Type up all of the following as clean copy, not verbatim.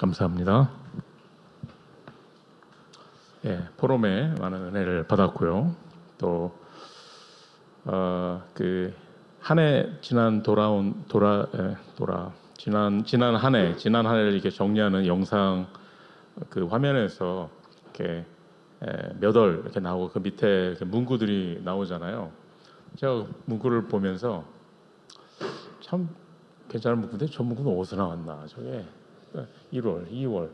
감사합니다. 포럼에 많은 은혜를 받았고요. 또 한 해 지난 지난 한 해를 이렇게 정리하는 영상 그 화면에서 이렇게 몇 월 이렇게 나오고 그 밑에 이렇게 문구들이 나오잖아요. 제가 문구를 보면서 참 괜찮은 문구인데 저 문구는 어디서 나왔나? 저게 1월, 2월,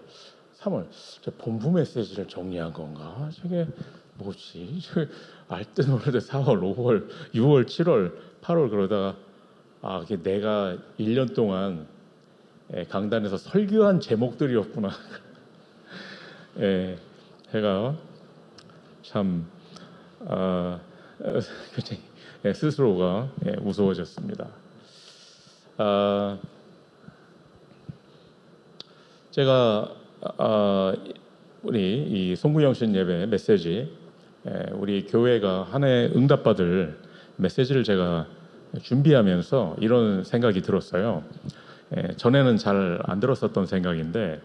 3월 저 본부 메시지를 정리한 건가? 저게 뭐지? 알뜰 모르게 4월, 5월, 6월, 7월, 8월 그러다가 이게 내가 1년 동안 강단에서 설교한 제목들이었구나. 제가 참 스스로가 무서워졌습니다. 제가 우리 이 송구영신 예배 메시지 우리 교회가 한 해 응답받을 메시지를 제가 준비하면서 이런 생각이 들었어요. 전에는 잘 안 들었었던 생각인데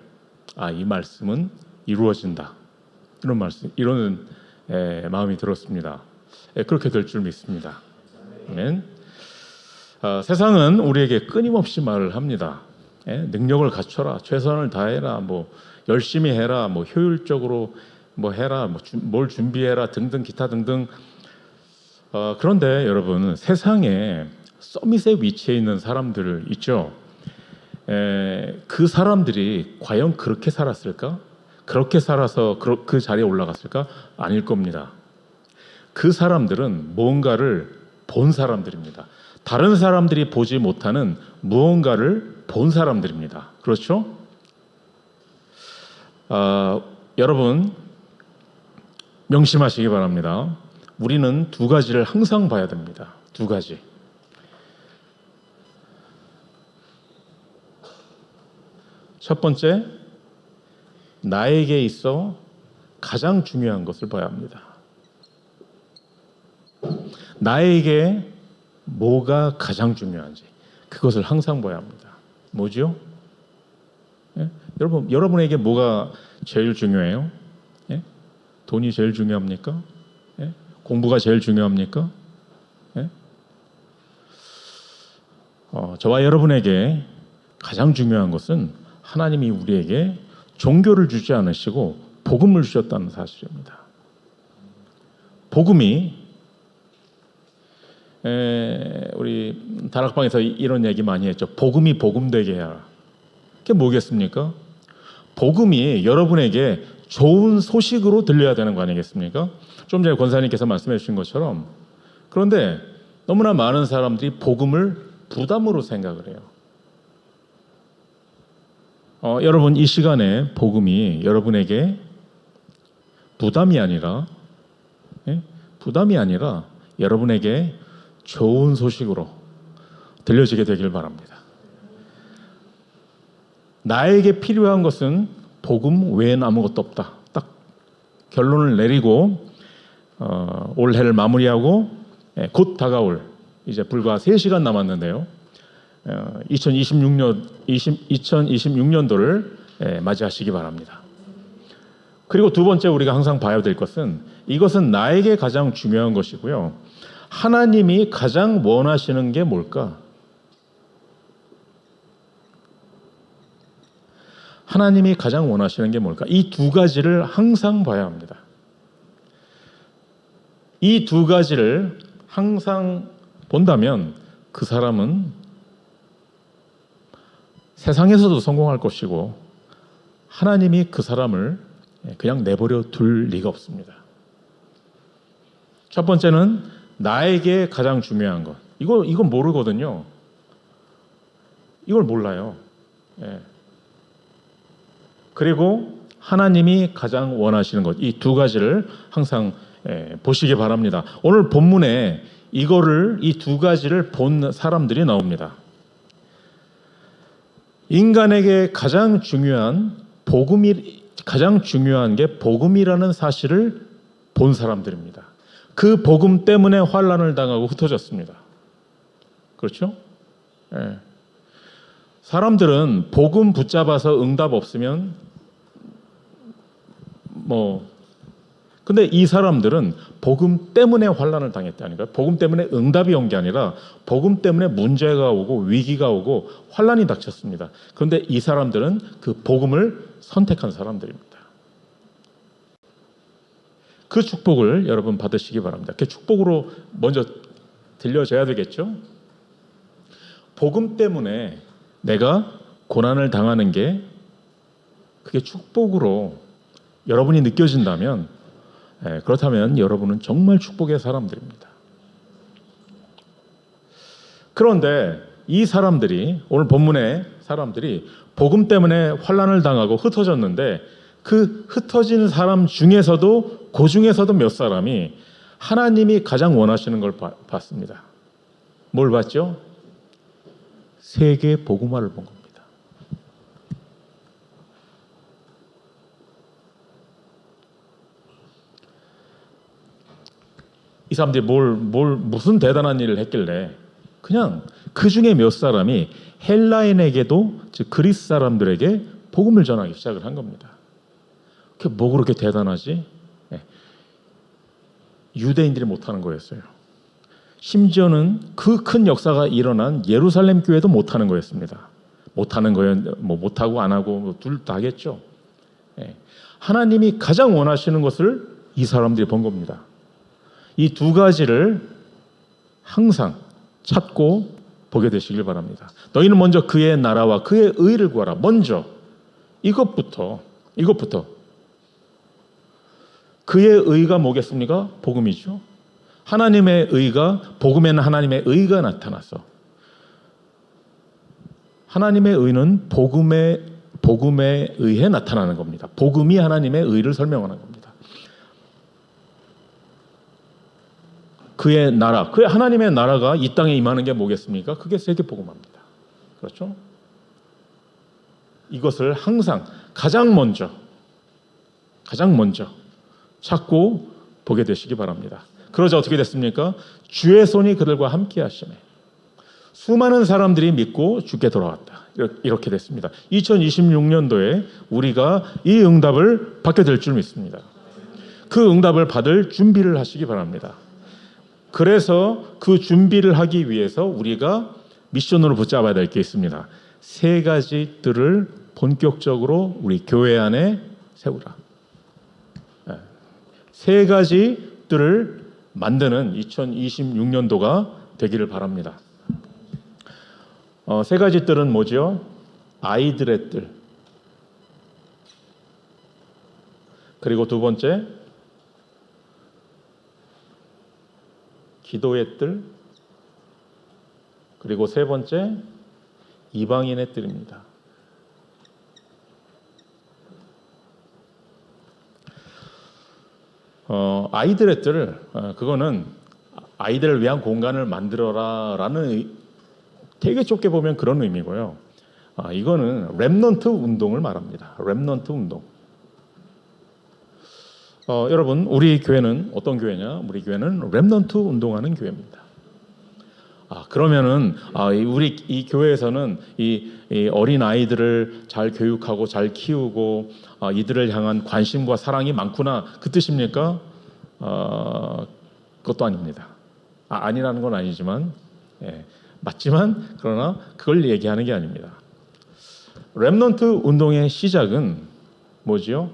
이 말씀은 이루어진다 이런 마음이 들었습니다. 그렇게 될 줄 믿습니다. 아멘. 세상은 우리에게 끊임없이 말을 합니다. 능력을 갖춰라, 최선을 다해라, 뭐 열심히 해라, 뭐 효율적으로 뭐 해라, 뭘 준비해라 등등 기타 등등. 그런데 여러분, 세상에 서밋에 위치해 있는 사람들 있죠. 그 사람들이 과연 그렇게 살았을까? 그렇게 살아서 그 자리에 올라갔을까? 아닐 겁니다. 그 사람들은 뭔가를 본 사람들입니다. 다른 사람들이 보지 못하는 무언가를 본 사람들입니다. 그렇죠? 여러분 명심하시기 바랍니다. 우리는 두 가지를 항상 봐야 됩니다. 두 가지. 첫 번째, 나에게 있어 가장 중요한 것을 봐야 합니다. 나에게 뭐가 가장 중요한지 그것을 항상 봐야 합니다. 뭐죠? 여러분에게 뭐가 제일 중요해요? 돈이 제일 중요합니까? 공부가 제일 중요합니까? 저와 여러분에게 가장 중요한 것은 하나님이 우리에게 종교를 주지 않으시고 복음을 주셨다는 사실입니다. 복음이 우리 다락방에서 이런 얘기 많이 했죠. 복음이 복음되게 해라. 그게 뭐겠습니까? 복음이 여러분에게 좋은 소식으로 들려야 되는 거 아니겠습니까? 좀 전에 권사님께서 말씀해 주신 것처럼. 그런데 너무나 많은 사람들이 복음을 부담으로 생각을 해요. 여러분, 이 시간에 복음이 여러분에게 부담이 아니라 여러분에게 좋은 소식으로 들려지게 되길 바랍니다. 나에게 필요한 것은 복음 외엔 아무것도 없다. 딱 결론을 내리고 올해를 마무리하고 곧 다가올 이제 불과 3시간 남았는데요. 2026년도를 맞이하시기 바랍니다. 그리고 두 번째 우리가 항상 봐야 될 것은 이것은 나에게 가장 중요한 것이고요. 하나님이 가장 원하시는 게 뭘까? 하나님이 가장 원하시는 게 뭘까? 이 두 가지를 항상 봐야 합니다. 이 두 가지를 항상 본다면 그 사람은 세상에서도 성공할 것이고 하나님이 그 사람을 그냥 내버려 둘 리가 없습니다. 첫 번째는 나에게 가장 중요한 것. 이건 모르거든요. 이걸 몰라요. 그리고 하나님이 가장 원하시는 것. 이 두 가지를 항상 보시기 바랍니다. 오늘 본문에 이 두 가지를 본 사람들이 나옵니다. 인간에게 가장 중요한 게 복음이라는 사실을 본 사람들입니다. 그 복음 때문에 환난을 당하고 흩어졌습니다. 그렇죠? 사람들은 복음 붙잡아서 응답 없으면 근데 이 사람들은 복음 때문에 환난을 당했다니까요. 복음 때문에 응답이 온 게 아니라 복음 때문에 문제가 오고 위기가 오고 환난이 닥쳤습니다. 그런데 이 사람들은 그 복음을 선택한 사람들입니다. 그 축복을 여러분 받으시기 바랍니다. 그 축복으로 먼저 들려줘야 되겠죠. 복음 때문에 내가 고난을 당하는 게 그게 축복으로 여러분이 느껴진다면, 그렇다면 여러분은 정말 축복의 사람들입니다. 그런데 이 사람들이, 오늘 본문의 사람들이 복음 때문에 환난을 당하고 흩어졌는데, 그 흩어진 사람 중에서도, 그 중에서도 몇 사람이 하나님이 가장 원하시는 걸 봤습니다. 뭘 봤죠? 세계 복음화를 본 겁니다. 이 사람들이 무슨 대단한 일을 했길래 그냥 그 중에 몇 사람이 헬라인에게도, 즉 그리스 사람들에게 복음을 전하기 시작을 한 겁니다. 그게 뭐 그렇게 대단하지? 유대인들이 못하는 거였어요. 심지어는 그 큰 역사가 일어난 예루살렘 교회도 못하는 거였습니다. 못하는 거예요. 못하고 안 하고 둘 다 하겠죠. 하나님이 가장 원하시는 것을 이 사람들이 본 겁니다. 이 두 가지를 항상 찾고 보게 되시길 바랍니다. 너희는 먼저 그의 나라와 그의 의를 구하라. 먼저 이것부터 그의 의가 뭐겠습니까? 복음이죠. 하나님의 의가, 복음에는 하나님의 의가 나타나서 하나님의 의는 복음에 의해 나타나는 겁니다. 복음이 하나님의 의를 설명하는 겁니다. 그의 나라, 그의 하나님의 나라가 이 땅에 임하는 게 뭐겠습니까? 그게 세계 복음화입니다. 그렇죠? 이것을 항상 가장 먼저 찾고 보게 되시기 바랍니다. 그러자 어떻게 됐습니까? 주의 손이 그들과 함께 하시네. 수많은 사람들이 믿고 주께 돌아왔다. 이렇게 됐습니다. 2026년도에 우리가 이 응답을 받게 될 줄 믿습니다. 그 응답을 받을 준비를 하시기 바랍니다. 그래서 그 준비를 하기 위해서 우리가 미션으로 붙잡아야 될 게 있습니다. 세 가지들을 본격적으로 우리 교회 안에 세우라. 세 가지들을 만드는 2026년도가 되기를 바랍니다. 세 가지 뜰은 뭐죠? 아이들의 뜰. 그리고 두 번째, 기도의 뜰. 그리고 세 번째, 이방인의 뜰입니다. 아이들의 뜰, 그거는 아이들을 위한 공간을 만들어라라는 되게 좁게 보면 그런 의미고요. 이거는 렘넌트 운동을 말합니다. 렘넌트 운동. 여러분, 우리 교회는 어떤 교회냐? 우리 교회는 렘넌트 운동하는 교회입니다. 그러면은 우리 이 교회에서는 이 어린 아이들을 잘 교육하고 잘 키우고 이들을 향한 관심과 사랑이 많구나, 그 뜻입니까? 그것도 아닙니다. 아니라는 건 아니지만, 맞지만 그러나 그걸 얘기하는 게 아닙니다. 렘넌트 운동의 시작은 뭐지요?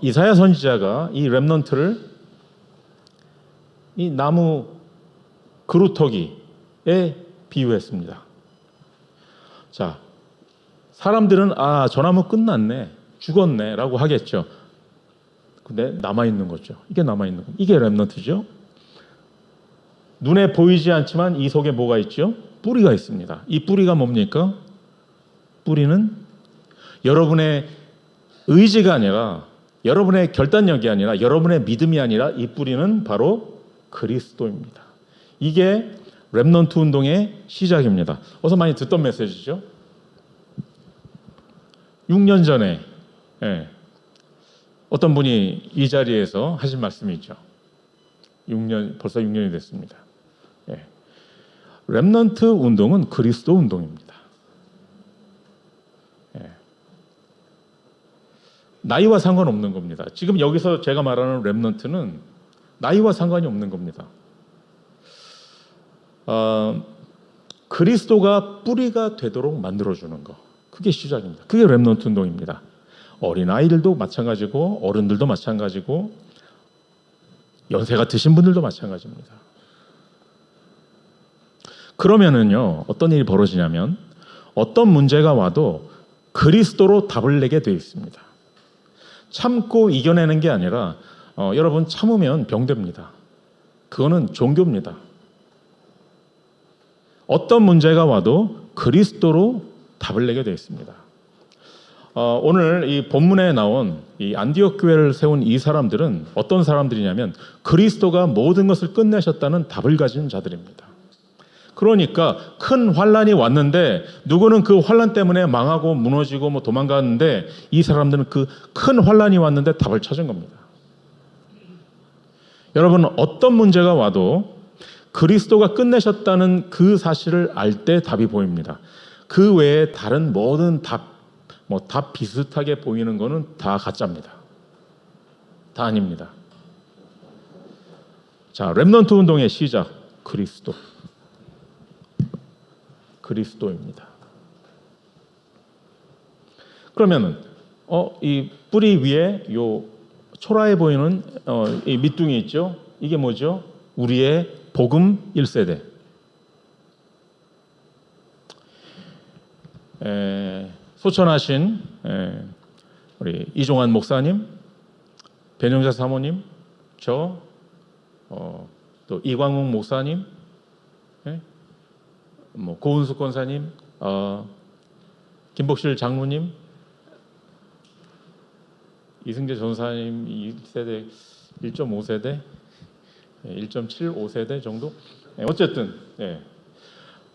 이사야 선지자가 이 렘넌트를 이 나무 그루터기에 비유했습니다. 자, 사람들은 저 나무 끝났네, 죽었네라고 하겠죠. 근데 남아있는 거죠. 이게 남아있는 거. 이게 렘넌트죠. 눈에 보이지 않지만 이 속에 뭐가 있죠? 뿌리가 있습니다. 이 뿌리가 뭡니까? 뿌리는 여러분의 의지가 아니라, 여러분의 결단력이 아니라, 여러분의 믿음이 아니라, 이 뿌리는 바로 그리스도입니다. 이게 렘넌트 운동의 시작입니다. 어서 많이 듣던 메시지죠. 6년 전에 어떤 분이 이 자리에서 하신 말씀이 있죠. 벌써 6년이 됐습니다. 렘넌트 운동은 그리스도 운동입니다. 나이와 상관없는 겁니다. 지금 여기서 제가 말하는 렘넌트는 나이와 상관이 없는 겁니다. 그리스도가 뿌리가 되도록 만들어주는 거, 그게 시작입니다. 그게 렘넌트 운동입니다. 어린아이들도 마찬가지고 어른들도 마찬가지고 연세가 드신 분들도 마찬가지입니다. 그러면은요, 어떤 일이 벌어지냐면 어떤 문제가 와도 그리스도로 답을 내게 되어 있습니다. 참고 이겨내는 게 아니라 여러분, 참으면 병됩니다. 그거는 종교입니다. 어떤 문제가 와도 그리스도로 답을 내게 되어 있습니다. 오늘 이 본문에 나온 이 안디옥 교회를 세운 이 사람들은 어떤 사람들이냐면 그리스도가 모든 것을 끝내셨다는 답을 가진 자들입니다. 그러니까 큰 환란이 왔는데 누구는 그 환란 때문에 망하고 무너지고 뭐 도망갔는데 이 사람들은 그 큰 환란이 왔는데 답을 찾은 겁니다. 여러분, 어떤 문제가 와도 그리스도가 끝내셨다는 그 사실을 알 때 답이 보입니다. 그 외에 다른 모든 답 비슷하게 보이는 거는 다 가짜입니다. 다 아닙니다. 자, 렘넌트 운동의 시작, 그리스도입니다. 그러면은 이 뿌리 위에 요 초라해 보이는 이 밑둥이 있죠? 이게 뭐죠? 우리의 복음 1세대. 소천하신 우리 이종환 목사님, 변영자 사모님, 저 또 이광욱 목사님, 뭐 고은숙 권사님, 김복실 장로님, 이승재 전사님 2세대, 1.5세대, 1.75세대 정도. 어쨌든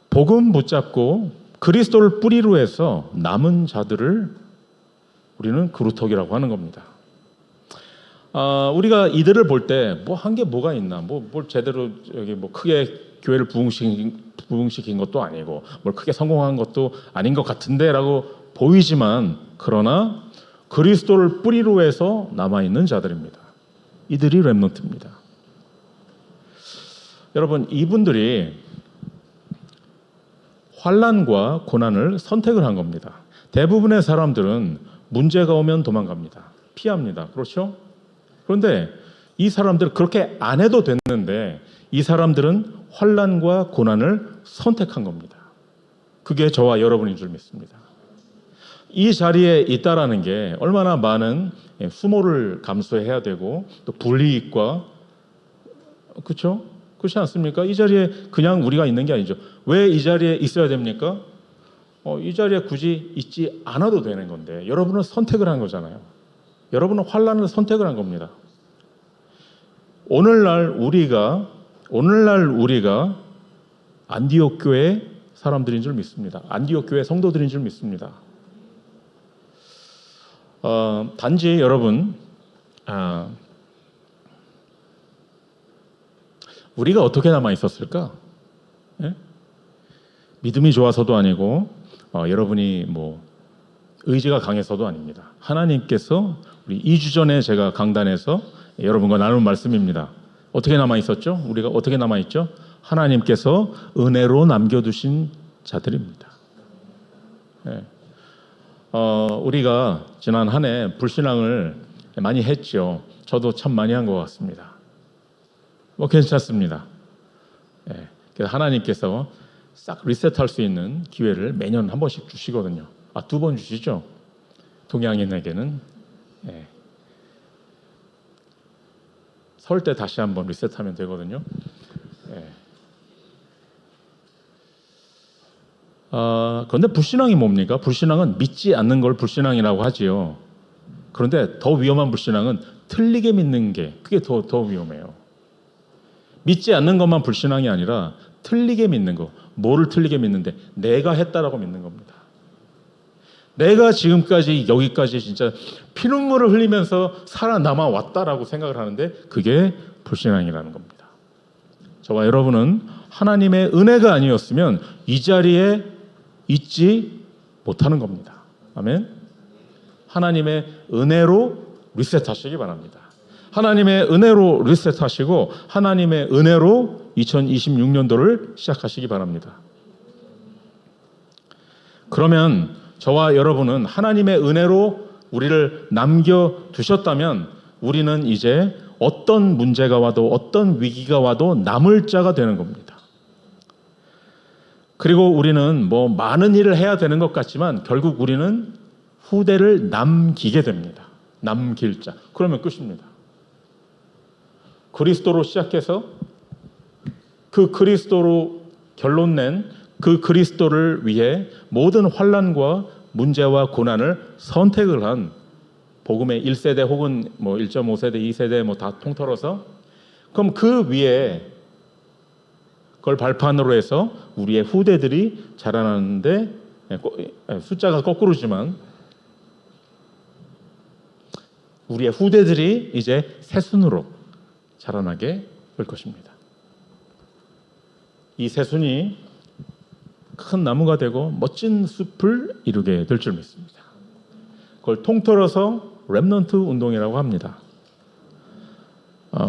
복음 붙잡고 그리스도를 뿌리로 해서 남은 자들을 우리는 그루터기라고 하는 겁니다. 우리가 이들을 볼 때 뭐 한 게 뭐가 있나, 뭘 제대로 여기 뭐 크게 교회를 부흥시킨 것도 아니고 뭘 크게 성공한 것도 아닌 것 같은데라고 보이지만, 그러나 그리스도를 뿌리로 해서 남아있는 자들입니다. 이들이 렘넌트입니다. 여러분, 이분들이 환난과 고난을 선택을 한 겁니다. 대부분의 사람들은 문제가 오면 도망갑니다. 피합니다. 그렇죠? 그런데 이 사람들은 그렇게 안 해도 됐는데 이 사람들은 환난과 고난을 선택한 겁니다. 그게 저와 여러분인 줄 믿습니다. 이 자리에 있다라는 게 얼마나 많은 수모를 감수해야 되고 또 불이익과, 그렇죠? 그렇지 않습니까? 이 자리에 그냥 우리가 있는 게 아니죠. 왜 이 자리에 있어야 됩니까? 이 자리에 굳이 있지 않아도 되는 건데 여러분은 선택을 한 거잖아요. 여러분은 환난을 선택을 한 겁니다. 오늘날 우리가 안디옥 교회 사람들인 줄 믿습니다. 안디옥 교회 성도들인 줄 믿습니다. 단지 여러분, 우리가 어떻게 남아 있었을까? 믿음이 좋아서도 아니고 여러분이 뭐 의지가 강해서도 아닙니다. 하나님께서 우리 2주 전에 제가 강단에서 여러분과 나눈 말씀입니다. 어떻게 남아 있었죠? 우리가 어떻게 남아 있죠? 하나님께서 은혜로 남겨두신 자들입니다. 우리가 지난 한 해 불신앙을 많이 했죠. 저도 참 많이 한 것 같습니다. 뭐 괜찮습니다. 그래서 하나님께서 싹 리셋할 수 있는 기회를 매년 한 번씩 주시거든요. 2번 주시죠. 동양인에게는 설 때 다시 한번 리셋하면 되거든요. 그런데 불신앙이 뭡니까? 불신앙은 믿지 않는 걸 불신앙이라고 하지요. 그런데 더 위험한 불신앙은 틀리게 믿는 게, 그게 더 위험해요. 믿지 않는 것만 불신앙이 아니라 틀리게 믿는 거. 뭐를 틀리게 믿는데? 내가 했다라고 믿는 겁니다. 내가 지금까지 여기까지 진짜 피눈물을 흘리면서 살아남아 왔다라고 생각을 하는데 그게 불신앙이라는 겁니다. 저와 여러분은 하나님의 은혜가 아니었으면 이 자리에 있지 못하는 겁니다. 아멘. 하나님의 은혜로 리셋하시기 바랍니다. 하나님의 은혜로 리셋하시고 하나님의 은혜로 2026년도를 시작하시기 바랍니다. 그러면 저와 여러분은 하나님의 은혜로 우리를 남겨두셨다면 우리는 이제 어떤 문제가 와도 어떤 위기가 와도 남을 자가 되는 겁니다. 그리고 우리는 뭐 많은 일을 해야 되는 것 같지만 결국 우리는 후대를 남기게 됩니다. 남길 자. 그러면 끝입니다. 그리스도로 시작해서 그 그리스도로 결론 낸 그 그리스도를 위해 모든 환난과 문제와 고난을 선택을 한 복음의 1세대 혹은 뭐 1.5세대, 2세대 뭐 다 통틀어서 그럼 그 위에 그걸 발판으로 해서 우리의 후대들이 자라나는데 숫자가 거꾸로지만 우리의 후대들이 이제 새순으로 자라나게 될 것입니다. 이 새순이 큰 나무가 되고 멋진 숲을 이루게 될 줄 믿습니다. 그걸 통틀어서 렘넌트 운동이라고 합니다.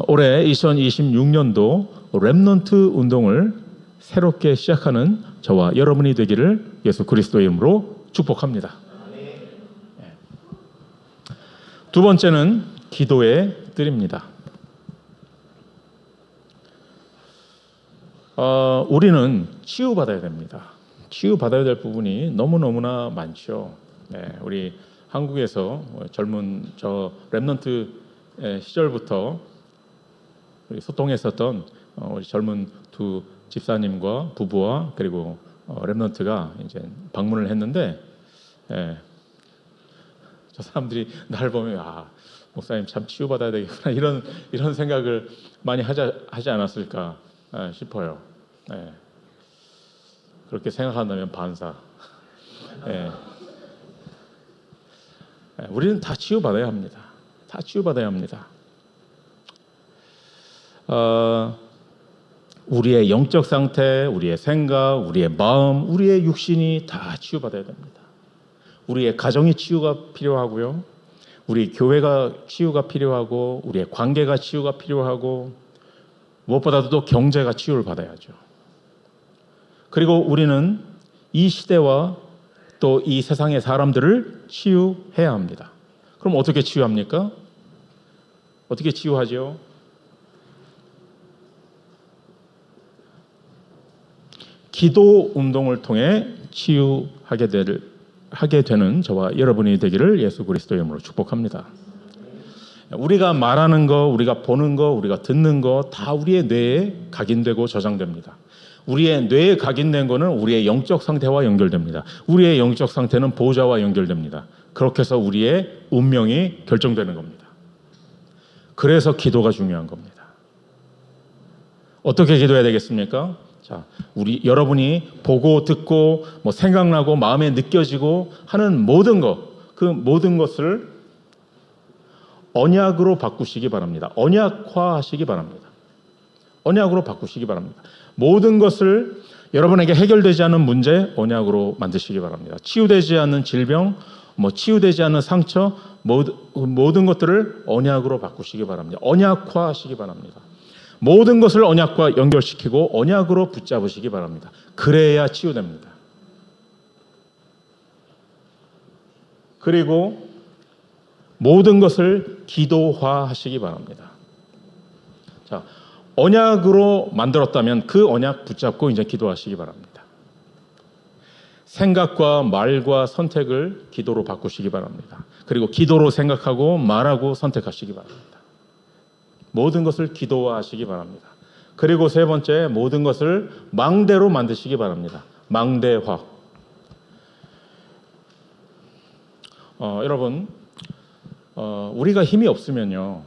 올해 2026년도 렘넌트 운동을 새롭게 시작하는 저와 여러분이 되기를 예수 그리스도의 이름으로 축복합니다. 두 번째는 기도의 뜰입니다. 우리는 치유받아야 됩니다. 치유받아야 될 부분이 너무너무나 많죠. 네, 우리 한국에서 젊은 저 렘넌트 시절부터 우리 소통했었던 우리 젊은 두 집사님과 부부와 그리고 렘넌트가 이제 방문을 했는데 저 사람들이 날 보면 목사님 참 치유받아야 되겠구나 이런 생각을 많이 하지 않았을까 싶어요. 그렇게 생각한다면 반사. 우리는 다 치유받아야 합니다. 다 치유받아야 합니다. 우리의 영적 상태, 우리의 생각, 우리의 마음, 우리의 육신이 다 치유받아야 됩니다. 우리의 가정이 치유가 필요하고요. 우리 교회가 치유가 필요하고 우리의 관계가 치유가 필요하고 무엇보다도 또 경제가 치유를 받아야죠. 그리고 우리는 이 시대와 또 이 세상의 사람들을 치유해야 합니다. 그럼 어떻게 치유합니까? 어떻게 치유하죠? 기도 운동을 통해 치유하게 되는 저와 여러분이 되기를 예수 그리스도의 이름으로 축복합니다. 우리가 말하는 거, 우리가 보는 거, 우리가 듣는 거 다 우리의 뇌에 각인되고 저장됩니다. 우리의 뇌에 각인된 거는 우리의 영적 상태와 연결됩니다. 우리의 영적 상태는 보호자와 연결됩니다. 그렇게 해서 우리의 운명이 결정되는 겁니다. 그래서 기도가 중요한 겁니다. 어떻게 기도해야 되겠습니까? 자, 여러분이 보고 듣고 뭐 생각나고 마음에 느껴지고 하는 모든 것, 그 모든 것을 언약으로 바꾸시기 바랍니다. 언약화하시기 바랍니다. 언약으로 바꾸시기 바랍니다. 모든 것을 여러분에게 해결되지 않는 문제 언약으로 만드시기 바랍니다. 치유되지 않는 질병, 치유되지 않는 상처, 모든 것들을 언약으로 바꾸시기 바랍니다. 언약화하시기 바랍니다. 모든 것을 언약과 연결시키고 언약으로 붙잡으시기 바랍니다. 그래야 치유됩니다. 그리고 모든 것을 기도화하시기 바랍니다. 자, 언약으로 만들었다면 그 언약 붙잡고 이제 기도하시기 바랍니다. 생각과 말과 선택을 기도로 바꾸시기 바랍니다. 그리고 기도로 생각하고 말하고 선택하시기 바랍니다. 모든 것을 기도화하시기 바랍니다. 그리고 세 번째, 모든 것을 망대로 만드시기 바랍니다. 망대화. 여러분, 우리가 힘이 없으면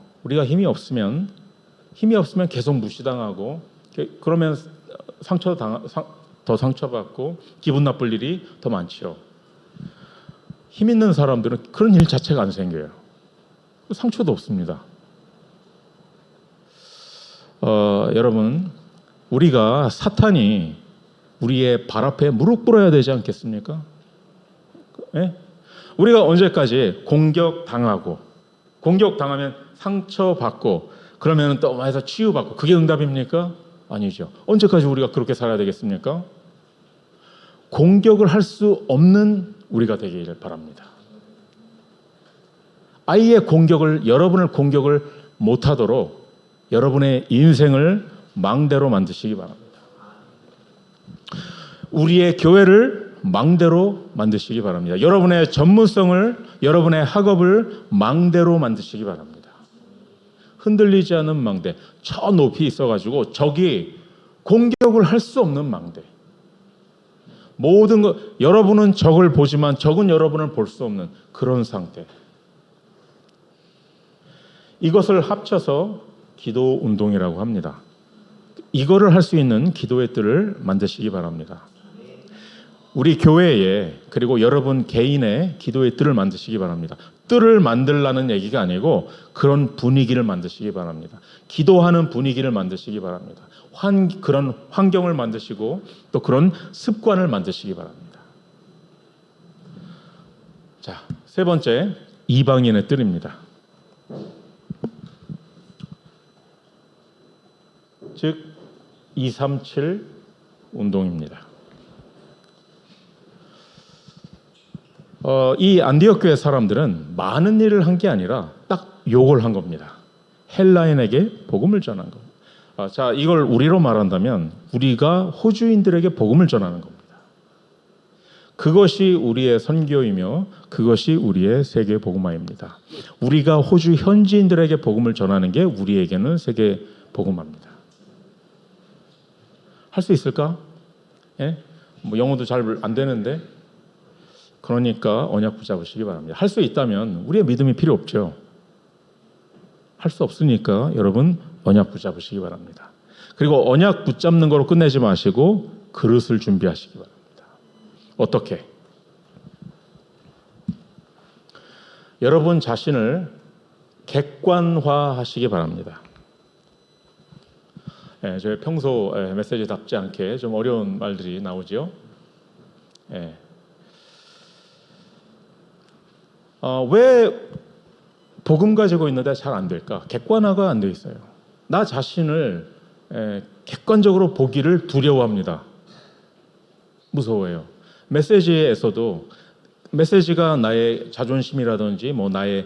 계속 무시당하고 그러면 더 상처받고 기분 나쁠 일이 더 많죠. 힘 있는 사람들은 그런 일 자체가 안 생겨요. 상처도 없습니다. 여러분, 우리가 사탄이 우리의 발 앞에 무릎 꿇어야 되지 않겠습니까? 예? 우리가 언제까지 공격당하면 상처받고 그러면 또 와서 치유받고 그게 응답입니까? 아니죠. 언제까지 우리가 그렇게 살아야 되겠습니까? 공격을 할 수 없는 우리가 되기를 바랍니다. 아예 여러분을 공격을 못하도록 여러분의 인생을 망대로 만드시기 바랍니다. 우리의 교회를 망대로 만드시기 바랍니다. 여러분의 전문성을, 여러분의 학업을 망대로 만드시기 바랍니다. 흔들리지 않은 망대, 저 높이 있어가지고 적이 공격을 할 수 없는 망대. 모든 것, 여러분은 적을 보지만 적은 여러분을 볼 수 없는 그런 상태. 이것을 합쳐서 기도 운동이라고 합니다. 이거를 할 수 있는 기도의 뜰을 만드시기 바랍니다. 우리 교회에 그리고 여러분 개인의 기도의 뜰을 만드시기 바랍니다. 뜰을 만들라는 얘기가 아니고 그런 분위기를 만드시기 바랍니다. 기도하는 분위기를 만드시기 바랍니다. 그런 환경을 만드시고 또 그런 습관을 만드시기 바랍니다. 자, 세 번째, 이방인의 뜰입니다. 즉 237 운동입니다. 이 안디옥 교회 사람들은 많은 일을 한 게 아니라 딱 요걸 한 겁니다. 헬라인에게 복음을 전한 것. 자, 이걸 우리로 말한다면 우리가 호주인들에게 복음을 전하는 겁니다. 그것이 우리의 선교이며 그것이 우리의 세계 복음화입니다. 우리가 호주 현지인들에게 복음을 전하는 게 우리에게는 세계 복음화입니다. 할 수 있을까? 예? 뭐 영어도 잘 안 되는데 그러니까 언약 붙잡으시기 바랍니다. 할 수 있다면 우리의 믿음이 필요 없죠. 할 수 없으니까 여러분 언약 붙잡으시기 바랍니다. 그리고 언약 붙잡는 거로 끝내지 마시고 그릇을 준비하시기 바랍니다. 어떻게? 여러분 자신을 객관화하시기 바랍니다. 저희 평소 메시지답지 않게 좀 어려운 말들이 나오죠. 왜 복음 가지고 있는데 잘 안 될까? 객관화가 안 돼 있어요. 나 자신을 객관적으로 보기를 두려워합니다. 무서워해요. 메시지에서도 메시지가 나의 자존심이라든지 뭐 나의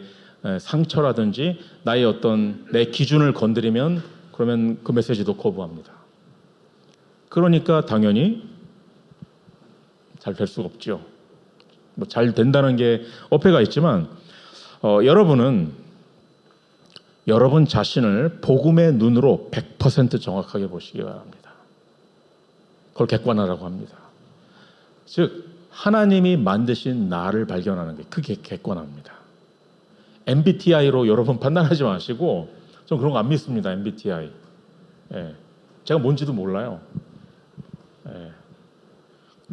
상처라든지 나의 어떤 내 기준을 건드리면 그러면 그 메시지도 거부합니다. 그러니까 당연히 잘 될 수가 없죠. 뭐 잘 된다는 게 어폐가 있지만 여러분은 여러분 자신을 복음의 눈으로 100% 정확하게 보시기 바랍니다. 그걸 객관화라고 합니다. 즉 하나님이 만드신 나를 발견하는 게 그게 객관화입니다. MBTI로 여러분 판단하지 마시고 전 그런 거 안 믿습니다. MBTI. 제가 뭔지도 몰라요.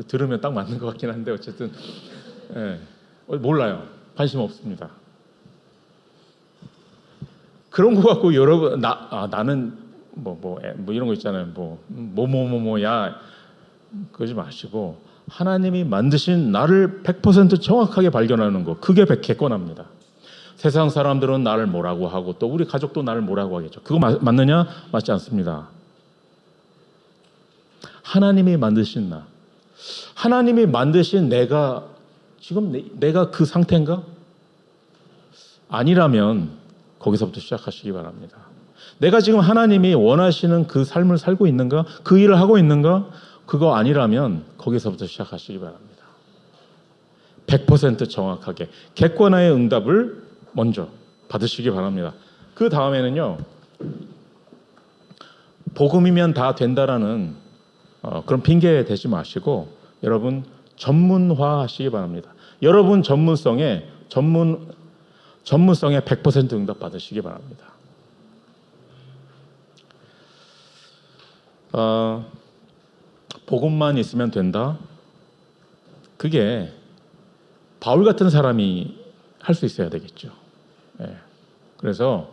들으면 딱 맞는 것 같긴 한데 어쨌든 몰라요. 관심 없습니다. 그런 거 갖고 여러분 나는 뭐 이런 거 있잖아요. 뭐야 그러지 마시고 하나님이 만드신 나를 100% 정확하게 발견하는 거 그게 객관합니다. 세상 사람들은 나를 뭐라고 하고 또 우리 가족도 나를 뭐라고 하겠죠. 그거 맞느냐? 맞지 않습니다. 하나님이 만드신 나, 하나님이 만드신 내가 지금 내가 그 상태인가? 아니라면 거기서부터 시작하시기 바랍니다. 내가 지금 하나님이 원하시는 그 삶을 살고 있는가? 그 일을 하고 있는가? 그거 아니라면 거기서부터 시작하시기 바랍니다. 100% 정확하게 객관화의 응답을 먼저 받으시기 바랍니다. 그 다음에는요, 복음이면 다 된다라는 그런 핑계 대지 마시고 여러분 전문화하시기 바랍니다. 여러분 전문성에 100% 응답 받으시기 바랍니다. 복음만 있으면 된다? 그게 바울 같은 사람이 할 수 있어야 되겠죠. 그래서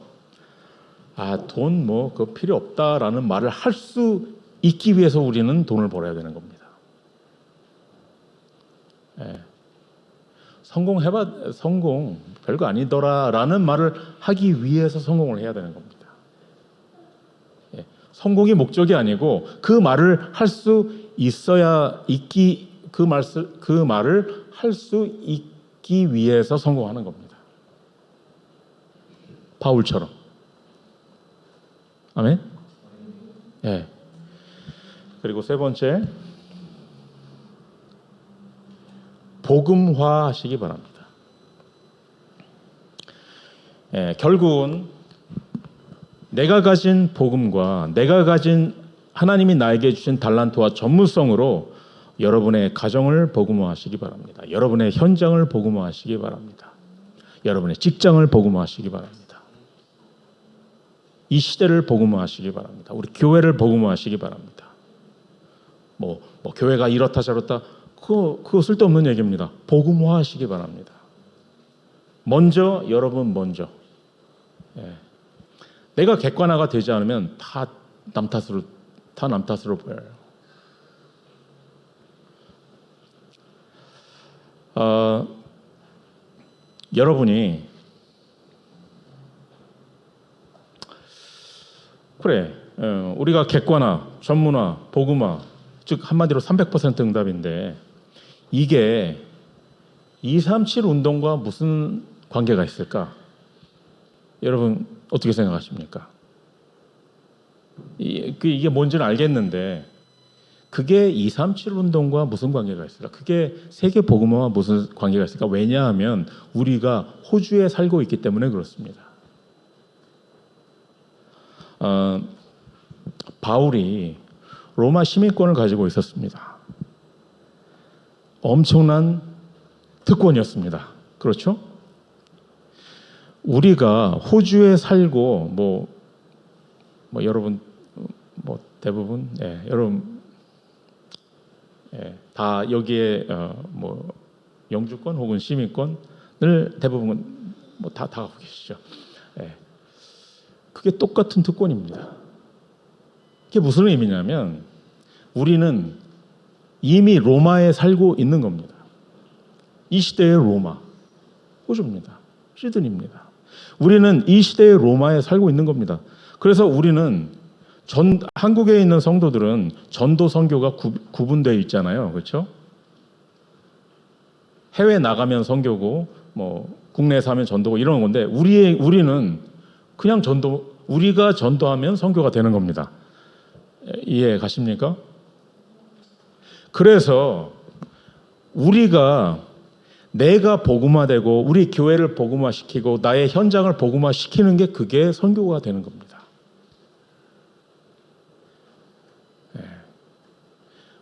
돈 그거 필요 없다라는 말을 할 수 있기 위해서 우리는 돈을 벌어야 되는 겁니다. 성공 별거 아니더라라는 말을 하기 위해서 성공을 해야 되는 겁니다. 예, 성공이 목적이 아니고 그 말을 할 수 있어야 그 말을 할 수 있기 위해서 성공하는 겁니다. 바울처럼. 아멘. 예. 그리고 세 번째, 복음화 하시기 바랍니다. 예, 결국은 내가 가진 복음과 내가 가진 하나님이 나에게 주신 달란트와 전문성으로 여러분의 가정을 복음화하시기 바랍니다. 여러분의 현장을 복음화하시기 바랍니다. 여러분의 직장을 복음화하시기 바랍니다. 이 시대를 복음화하시기 바랍니다. 우리 교회를 복음화하시기 바랍니다. 뭐 교회가 이렇다 저렇다 그거 쓸데없는 얘기입니다. 복음화하시기 바랍니다. 여러분 먼저. 예. 내가 객관화가 되지 않으면 다 남 탓으로 보여요. 여러분이 그래, 우리가 객관화, 전문화, 복음화, 즉 한마디로 300% 응답인데 이게 237 운동과 무슨 관계가 있을까? 여러분 어떻게 생각하십니까? 이게 뭔지는 알겠는데 그게 237 운동과 무슨 관계가 있을까? 그게 세계 복음화와 무슨 관계가 있을까? 왜냐하면 우리가 호주에 살고 있기 때문에 그렇습니다. 바울이 로마 시민권을 가지고 있었습니다. 엄청난 특권이었습니다. 그렇죠? 우리가 호주에 살고 여러분 대부분 여러분 다 여기에 영주권 혹은 시민권을 대부분 다 갖고 계시죠. 그게 똑같은 특권입니다. 그게 무슨 의미냐면 우리는 이미 로마에 살고 있는 겁니다. 이 시대의 로마, 호주입니다. 시드니입니다. 우리는 이 시대의 로마에 살고 있는 겁니다. 그래서 우리는 한국에 있는 성도들은 전도 선교가 구분되어 있잖아요. 그렇죠? 해외 나가면 선교고 국내에서 하면 전도고 이런 건데 우리는 그냥 우리가 전도하면 선교가 되는 겁니다. 이해 가십니까? 그래서 내가 복음화되고 우리 교회를 복음화시키고 나의 현장을 복음화시키는 게 그게 선교가 되는 겁니다.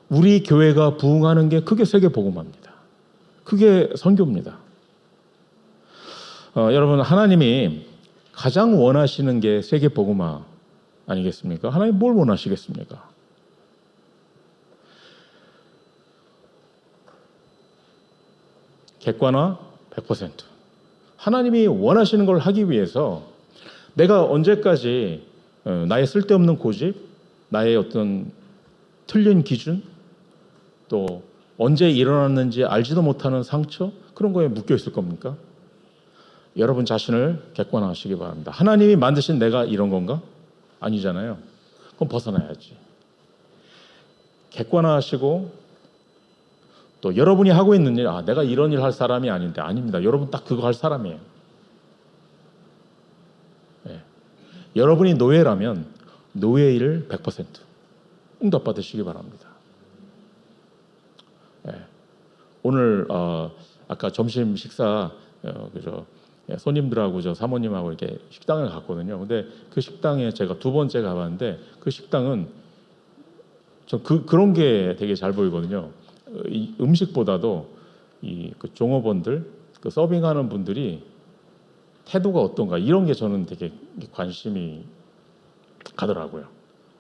우리 교회가 부흥하는 게 그게 세계 복음화입니다. 그게 선교입니다. 여러분 하나님이 가장 원하시는 게 세계 복음화 아니겠습니까? 하나님 뭘 원하시겠습니까? 객관화 100%. 하나님이 원하시는 걸 하기 위해서 내가 언제까지 나의 쓸데없는 고집, 나의 어떤 틀린 기준, 또 언제 일어났는지 알지도 못하는 상처 그런 거에 묶여 있을 겁니까? 여러분 자신을 객관화하시기 바랍니다. 하나님이 만드신 내가 이런 건가? 아니잖아요. 그럼 벗어나야지. 객관화하시고 또 여러분이 하고 있는 일, 내가 이런 일 할 사람이 아닌데 아닙니다. 여러분 딱 그거 할 사람이에요. 여러분이 노예라면 노예 일을 100% 응답받으시기 바랍니다. 오늘 아까 점심 식사 손님들하고 사모님하고 이렇게 식당을 갔거든요. 근데 그 식당에 제가 두 번째 가봤는데 그 식당은 그런 게 되게 잘 보이거든요. 이 음식보다도 그 종업원들, 그 서빙하는 분들이 태도가 어떤가 이런 게 저는 되게 관심이 가더라고요.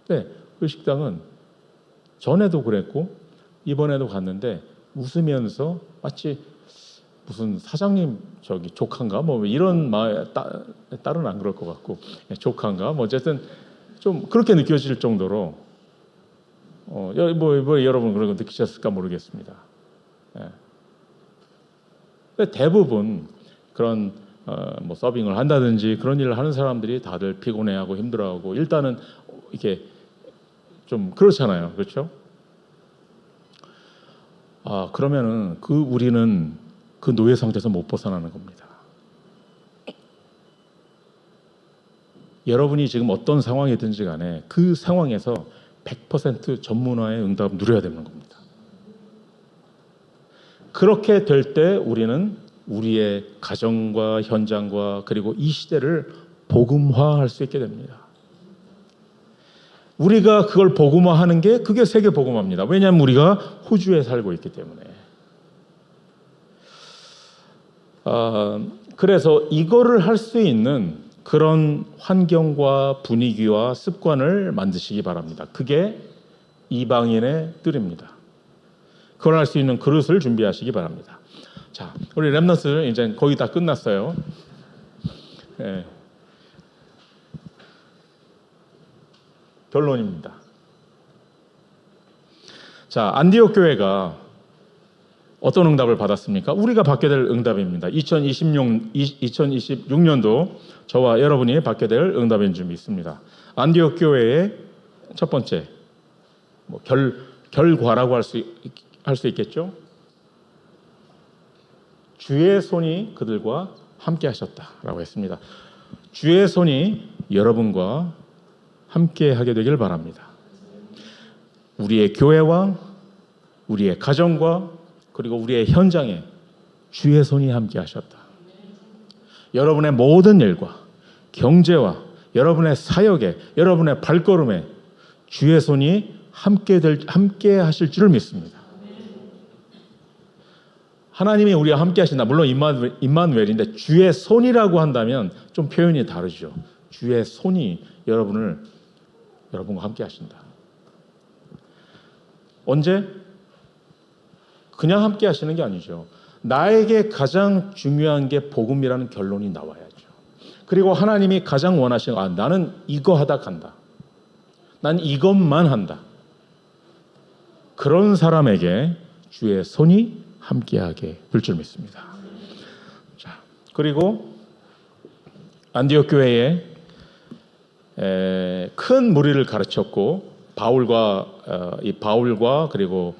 근데 그 식당은 전에도 그랬고 이번에도 갔는데 웃으면서 마치 무슨 사장님 조카인가 이런 딸은 안 그럴 것 같고 조카인가 어쨌든 좀 그렇게 느껴질 정도로 여러분 그런 거 느끼셨을까 모르겠습니다. 대부분 그런 뭐 서빙을 한다든지 그런 일을 하는 사람들이 다들 피곤해하고 힘들어하고 일단은 이렇게 좀 그렇잖아요, 그렇죠? 그러면은 우리는 그 노예 상태에서 못 벗어나는 겁니다. 여러분이 지금 어떤 상황이든지 간에 그 상황에서 100% 전문화의 응답 누려야 되는 겁니다. 그렇게 될 때 우리는 우리의 가정과 현장과 그리고 이 시대를 복음화할 수 있게 됩니다. 우리가 그걸 복음화하는 게 그게 세계 복음화입니다. 왜냐하면 우리가 호주에 살고 있기 때문에. 그래서 이거를 할 수 있는 그런 환경과 분위기와 습관을 만드시기 바랍니다. 그게 이방인의 뜰입니다. 그걸 할 수 있는 그릇을 준비하시기 바랍니다. 자, 우리 렘넌트 이제 거의 다 끝났어요. 네. 결론입니다. 자, 안디옥 교회가 어떤 응답을 받았습니까? 우리가 받게 될 응답입니다. 2026년도 저와 여러분이 받게 될 응답인 줄 믿습니다. 안디옥 교회의 첫 번째 결과라고 할 수 있겠죠. 주의 손이 그들과 함께 하셨다라고 했습니다. 주의 손이 여러분과 함께 하게 되길 바랍니다. 우리의 교회와 우리의 가정과 그리고 우리의 현장에 주의 손이 함께 하셨다. 여러분의 모든 일과 경제와 여러분의 사역에 여러분의 발걸음에 주의 손이 함께 하실 줄 믿습니다. 하나님이 우리와 함께 하신다. 물론 임마누엘인데 주의 손이라고 한다면 좀 표현이 다르죠. 주의 손이 여러분과 함께 하신다. 언제? 그냥 함께 하시는 게 아니죠. 나에게 가장 중요한 게 복음이라는 결론이 나와야죠. 그리고 하나님이 가장 원하시는 나는 이거 하다 간다. 난 이것만 한다. 그런 사람에게 주의 손이 함께하게 될 줄 믿습니다. 자, 그리고 안디옥 교회에 큰 무리를 가르쳤고 바울과 그리고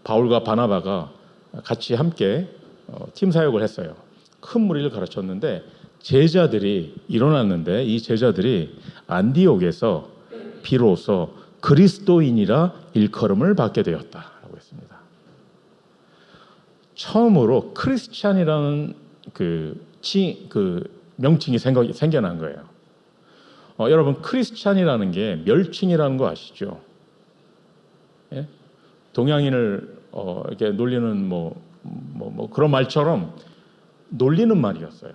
바울과 바나바가 같이 함께 팀 사역을 했어요. 큰 무리를 가르쳤는데 제자들이 일어났는데 이 제자들이 안디옥에서 비로소 그리스도인이라 일컬음을 받게 되었다라고 했습니다. 처음으로 크리스찬이라는 그 명칭이 생겨난 거예요. 여러분 크리스찬이라는 게 멸칭이라는 거 아시죠? 예? 동양인을 이렇게 놀리는 그런 말처럼 놀리는 말이었어요.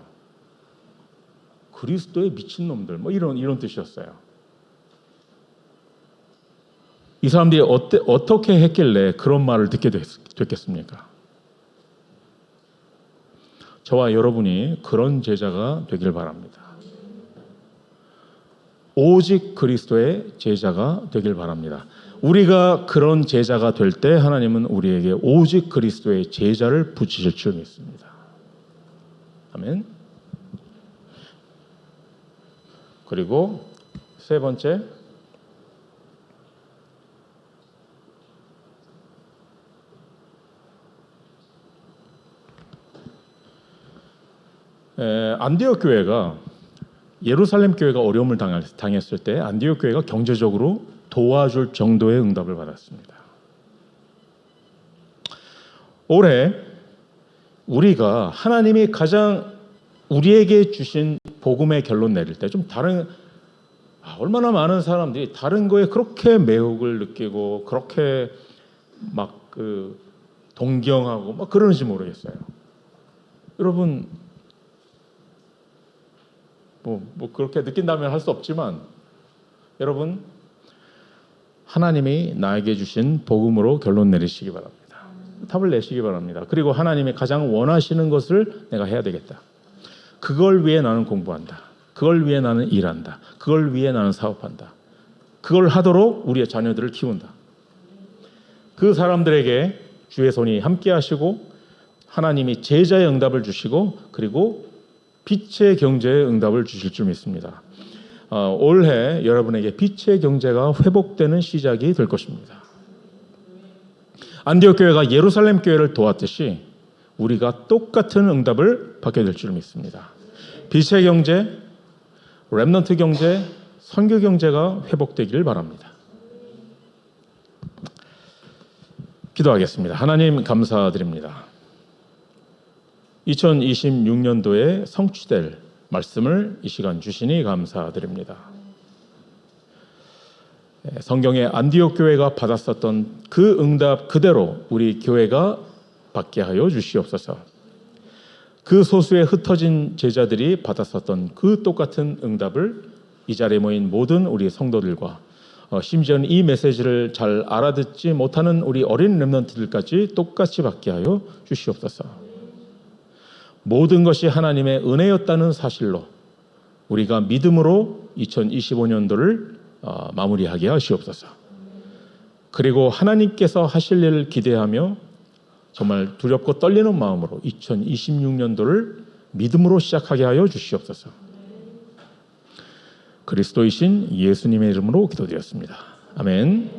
그리스도의 미친놈들 이런 뜻이었어요. 이 사람들이 어떻게 했길래 그런 말을 듣게 됐겠습니까? 저와 여러분이 그런 제자가 되길 바랍니다. 오직 그리스도의 제자가 되길 바랍니다. 우리가 그런 제자가 될 때 하나님은 우리에게 오직 그리스도의 제자를 붙이실 줄 믿습니다. 아멘. 그리고 세 번째, 안디옥 교회가 예루살렘 교회가 어려움을 당했을 때 안디옥 교회가 경제적으로 도와줄 정도의 응답을 받았습니다. 올해 우리가 하나님이 가장 우리에게 주신 복음의 결론 내릴 때 좀 얼마나 많은 사람들이 다른 거에 그렇게 매혹을 느끼고 그렇게 동경하고 그러는지 모르겠어요. 여러분 그렇게 느낀다면 할 수 없지만 여러분 하나님이 나에게 주신 복음으로 결론 내리시기 바랍니다. 답을 내시기 바랍니다. 그리고 하나님이 가장 원하시는 것을 내가 해야 되겠다. 그걸 위해 나는 공부한다. 그걸 위해 나는 일한다. 그걸 위해 나는 사업한다. 그걸 하도록 우리의 자녀들을 키운다. 그 사람들에게 주의 손이 함께 하시고 하나님이 제자의 응답을 주시고 그리고 빛의 경제의 응답을 주실 줄 믿습니다. 올해 여러분에게 빛의 경제가 회복되는 시작이 될 것입니다. 안디옥 교회가 예루살렘 교회를 도왔듯이 우리가 똑같은 응답을 받게 될 줄 믿습니다. 빛의 경제, 렘넌트 경제, 선교 경제가 회복되기를 바랍니다. 기도하겠습니다. 하나님 감사드립니다. 2026년도에 성취될 말씀을 이 시간 주시니 감사드립니다. 성경의 안디옥 교회가 받았었던 그 응답 그대로 우리 교회가 받게 하여 주시옵소서. 그 소수의 흩어진 제자들이 받았었던 그 똑같은 응답을 이 자리에 모인 모든 우리 성도들과 심지어는 이 메시지를 잘 알아듣지 못하는 우리 어린 렘넌트들까지 똑같이 받게 하여 주시옵소서. 모든 것이 하나님의 은혜였다는 사실로 우리가 믿음으로 2025년도를 마무리하게 하시옵소서. 그리고 하나님께서 하실 일을 기대하며 정말 두렵고 떨리는 마음으로 2026년도를 믿음으로 시작하게 하여 주시옵소서. 그리스도이신 예수님의 이름으로 기도드렸습니다. 아멘.